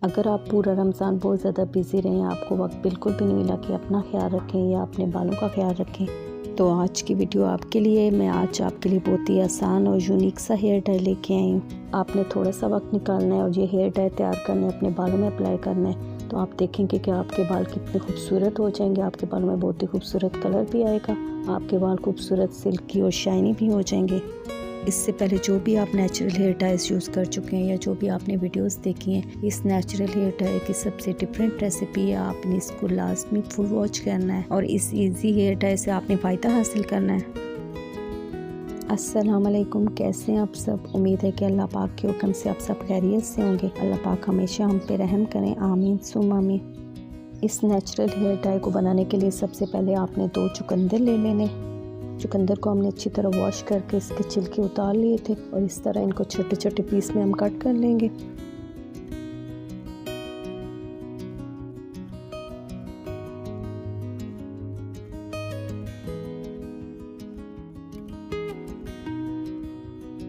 अगर आप पूरा रमज़ान बहुत ज़्यादा बिज़ी रहें, आपको वक्त बिल्कुल भी नहीं मिला कि अपना ख्याल रखें या अपने बालों का ख्याल रखें, तो आज की वीडियो आपके लिए। मैं आज आपके लिए बहुत ही आसान और यूनिक सा हेयर डाई लेके आई हूँ। आपने थोड़ा सा वक्त निकालना है और ये हेयर डाई तैयार करना है, अपने बालों में अप्लाई करना है, तो आप देखेंगे कि आपके बाल कितने खूबसूरत हो जाएंगे। आपके बालों में बहुत ही खूबसूरत कलर भी आएगा, आपके बाल खूबसूरत सिल्की और शाइनी भी हो जाएंगे। इससे पहले जो भी आप नेचुरल हेयर डाइज यूज़ कर चुके हैं या जो भी आपने वीडियोस देखी हैं, इस नेचुरल हेयर डाई की सबसे डिफरेंट रेसिपी है। आपने इसको लास्ट में फुल वॉच करना है और इस इजी हेयर डाई से आपने फ़ायदा हासिल करना है। अस्सलाम वालेकुम, कैसे हैं आप सब? उम्मीद है कि अल्लाह पाक के हुक्म से आप सब खैरियत से होंगे। अल्लाह पाक हमेशा हम पे रहम करें, आमीन सुम आमीन। इस नेचुरल हेयर डाई को बनाने के लिए सबसे पहले आपने 2 चुकंदर ले लेने। चुकंदर को हमने अच्छी तरह वॉश करके इसके छिलके उतार लिए थे और इस तरह इनको छोटे छोटे पीस में हम कट कर लेंगे।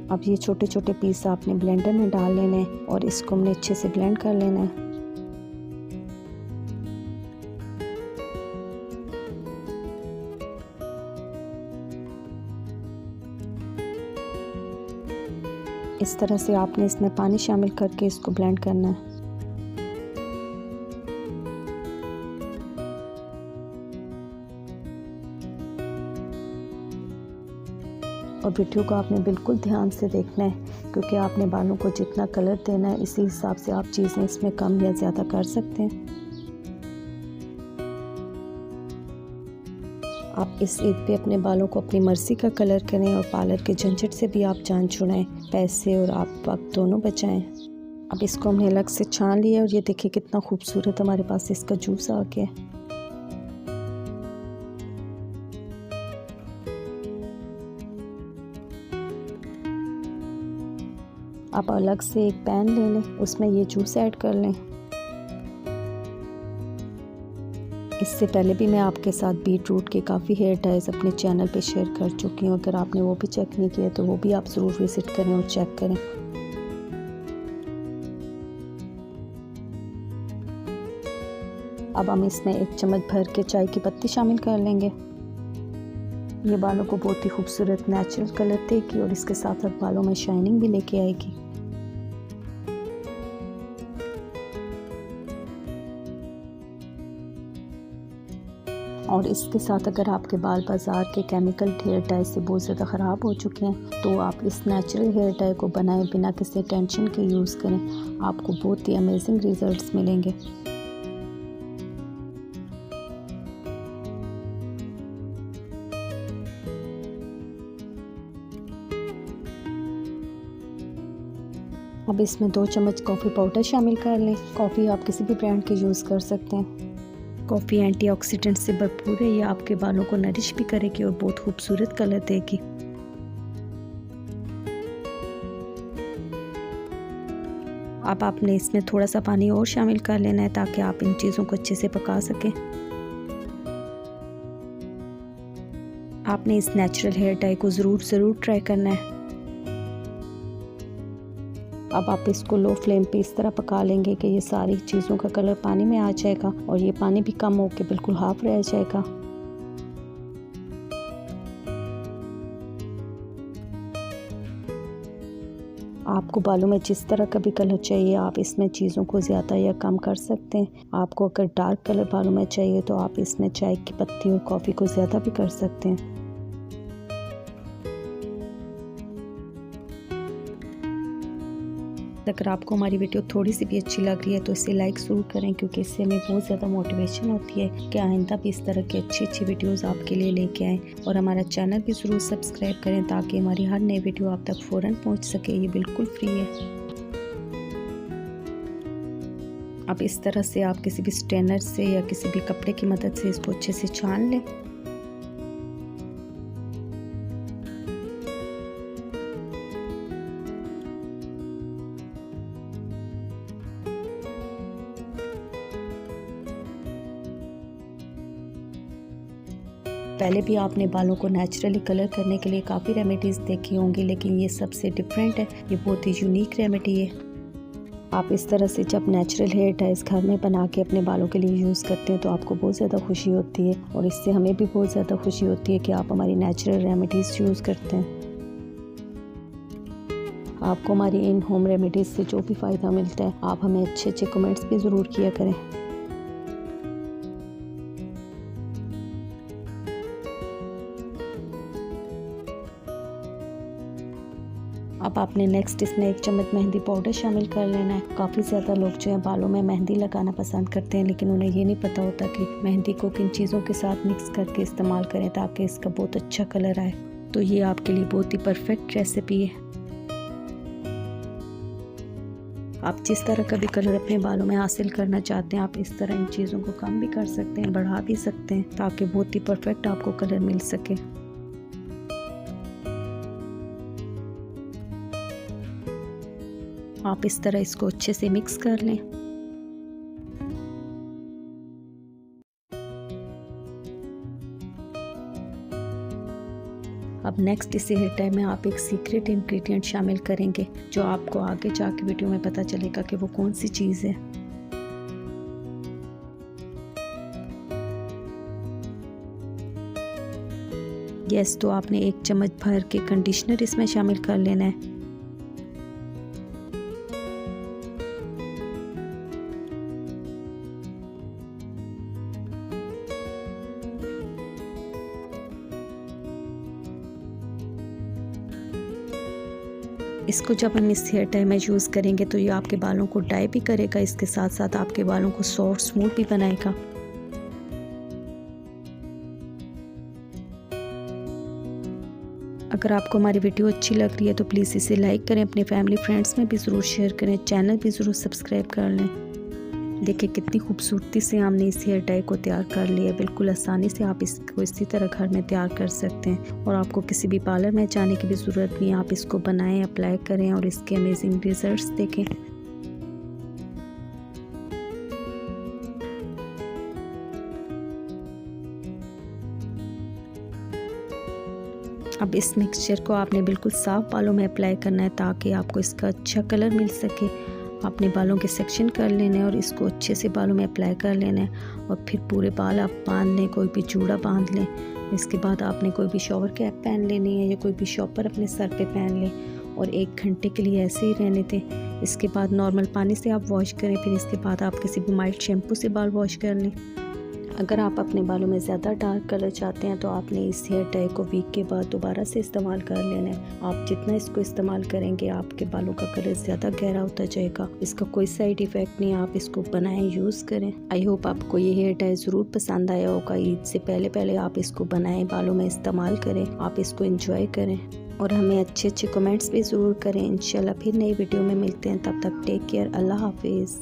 अब ये छोटे छोटे पीस आपने ब्लेंडर में डाल लेने हैं और इसको हमने अच्छे से ब्लेंड कर लेना है। इस तरह से आपने इसमें पानी शामिल करके इसको ब्लेंड करना है। और वीडियो को आपने बिल्कुल ध्यान से देखना है, क्योंकि आपने बालों को जितना कलर देना है इसी हिसाब से आप चीज़ें इसमें कम या ज़्यादा कर सकते हैं। आप इस ईद पे अपने बालों को अपनी मर्ज़ी का कलर करें और पार्लर के झंझट से भी आप जान छुड़ाएं, पैसे और आप वक्त दोनों बचाएं। अब इसको हमने अलग से छान लिया और ये देखिए कितना खूबसूरत हमारे पास इसका जूस आ गया। आप अलग से एक पैन ले लें, उसमें ये जूस ऐड कर लें। इससे पहले भी मैं आपके साथ बीट रूट के काफ़ी हेयर डाइज अपने चैनल पे शेयर कर चुकी हूँ। अगर आपने वो भी चेक नहीं किया तो वो भी आप ज़रूर विज़िट करें और चेक करें। अब हम इसमें 1 चम्मच भर के चाय की पत्ती शामिल कर लेंगे। ये बालों को बहुत ही खूबसूरत नेचुरल कलर देगी और इसके साथ साथ बालों में शाइनिंग भी लेके आएगी। और इसके साथ अगर आपके बाल बाज़ार के केमिकल हेयर डाई से बहुत ज़्यादा ख़राब हो चुके हैं, तो आप इस नेचुरल हेयर डाई को बनाए बिना किसी टेंशन के यूज़ करें, आपको बहुत ही अमेजिंग रिज़ल्ट्स मिलेंगे। अब इसमें 2 चम्मच कॉफ़ी पाउडर शामिल कर लें। कॉफ़ी आप किसी भी ब्रांड के यूज़ कर सकते हैं। कॉफ़ी एंटीऑक्सीडेंट से भरपूर है, ये आपके बालों को नरिश भी करेगी और बहुत खूबसूरत कलर देगी। अब आपने इसमें थोड़ा सा पानी और शामिल कर लेना है ताकि आप इन चीज़ों को अच्छे से पका सकें। आपने इस नेचुरल हेयर डाई को ज़रूर ट्राई करना है। अब आप इसको लो फ्लेम पे इस तरह पका लेंगे कि ये सारी चीज़ों का कलर पानी में आ जाएगा और ये पानी भी कम होकर बिल्कुल हाफ रह जाएगा। आपको बालों में जिस तरह का भी कलर चाहिए, आप इसमें चीज़ों को ज़्यादा या कम कर सकते हैं। आपको अगर डार्क कलर बालों में चाहिए तो आप इसमें चाय की पत्ती और कॉफ़ी को ज़्यादा भी कर सकते हैं। अगर आपको हमारी वीडियो थोड़ी सी भी अच्छी लग रही है तो इसे लाइक ज़रूर करें, क्योंकि इससे हमें बहुत ज़्यादा मोटिवेशन होती है कि आइंदा भी इस तरह की अच्छी वीडियोस आपके लिए लेके आएँ। और हमारा चैनल भी ज़रूर सब्सक्राइब करें ताकि हमारी हर नई वीडियो आप तक फ़ौरन पहुंच सके। ये बिल्कुल फ्री है। अब इस तरह से आप किसी भी स्ट्रेनर से या किसी भी कपड़े की मदद से इसको अच्छे से छान लें। पहले भी आपने बालों को नेचुरली कलर करने के लिए काफ़ी रेमेडीज़ देखी होंगी, लेकिन ये सबसे डिफरेंट है। ये बहुत ही यूनिक रेमेडी है। आप इस तरह से जब नेचुरल हेयर टाइज घर में बना के अपने बालों के लिए यूज़ करते हैं तो आपको बहुत ज़्यादा खुशी होती है और इससे हमें भी बहुत ज़्यादा खुशी होती है कि आप हमारी नेचुरल रेमेडीज़ यूज़ करते हैं। आपको हमारी इन होम रेमेडीज़ से जो भी फ़ायदा मिलता है आप हमें अच्छे अच्छे कमेंट्स भी ज़रूर किया करें। अब आपने नेक्स्ट इसमें 1 चम्मच मेहंदी पाउडर शामिल कर लेना है। काफ़ी ज़्यादा लोग जो है बालों में मेहंदी लगाना पसंद करते हैं, लेकिन उन्हें ये नहीं पता होता कि मेहंदी को किन चीज़ों के साथ मिक्स करके इस्तेमाल करें ताकि इसका बहुत अच्छा कलर आए। तो ये आपके लिए बहुत ही परफेक्ट रेसिपी है। आप जिस तरह का भी कलर अपने बालों में हासिल करना चाहते हैं आप इस तरह इन चीज़ों को कम भी कर सकते हैं, बढ़ा भी सकते हैं ताकि बहुत ही परफेक्ट आपको कलर मिल सके। आप इस तरह इसको अच्छे से मिक्स कर लें। अब नेक्स्ट इसी हेयर टाइम में आप एक सीक्रेट इंग्रेडिएंट शामिल करेंगे जो आपको आगे जाके वीडियो में पता चलेगा कि वो कौन सी चीज़ है। यस, तो आपने 1 चम्मच भर के कंडीशनर इसमें शामिल कर लेना है। इसको जब हम इस हेयर टाई में यूज़ करेंगे तो ये आपके बालों को डाई भी करेगा, इसके साथ साथ आपके बालों को सॉफ्ट स्मूथ भी बनाएगा। अगर आपको हमारी वीडियो अच्छी लग रही है तो प्लीज़ इसे लाइक करें, अपने फैमिली फ्रेंड्स में भी ज़रूर शेयर करें, चैनल भी ज़रूर सब्सक्राइब कर लें। देखिए कितनी खूबसूरती से हमने इस हेयर डाई को तैयार कर लिया। बिल्कुल आसानी से आप इसको इसी तरह घर में तैयार कर सकते हैं और आपको किसी भी पार्लर में जाने की भी ज़रूरत नहीं। आप इसको बनाएं, अप्लाई करें और इसके अमेजिंग रिजल्ट्स देखें। अब इस मिक्सचर को आपने बिल्कुल साफ बालों में अप्लाई करना है ताकि आपको इसका अच्छा कलर मिल सके। आपने बालों के सेक्शन कर लेने हैं और इसको अच्छे से बालों में अप्लाई कर लेना है और फिर पूरे बाल आप बांध लें, कोई भी चूड़ा बांध लें। इसके बाद आपने कोई भी शॉवर कैप पहन लेनी है या कोई भी शॉपर अपने सर पे पहन लें और 1 घंटे के लिए ऐसे ही रहने दें। इसके बाद नॉर्मल पानी से आप वॉश करें, फिर इसके बाद आप किसी भी माइल्ड शैम्पू से बाल वॉश कर लें। अगर आप अपने बालों में ज़्यादा डार्क कलर चाहते हैं तो आपने इस हेयर टाई को वीक के बाद दोबारा से इस्तेमाल कर लेना है। आप जितना इसको इस्तेमाल करेंगे आपके बालों का कलर ज़्यादा गहरा होता जाएगा। इसका कोई साइड इफ़ेक्ट नहीं, आप इसको बनाएं, यूज़ करें। आई होप आपको ये हेयर टाई ज़रूर पसंद आया होगा। ईद से पहले पहले आप इसको बनाएं, बालों में इस्तेमाल करें, आप इसको एंजॉय करें और हमें अच्छे अच्छे कमेंट्स भी ज़रूर करें। इंशाल्लाह फिर नई वीडियो में मिलते हैं, तब तक टेक केयर, अल्लाह हाफिज़।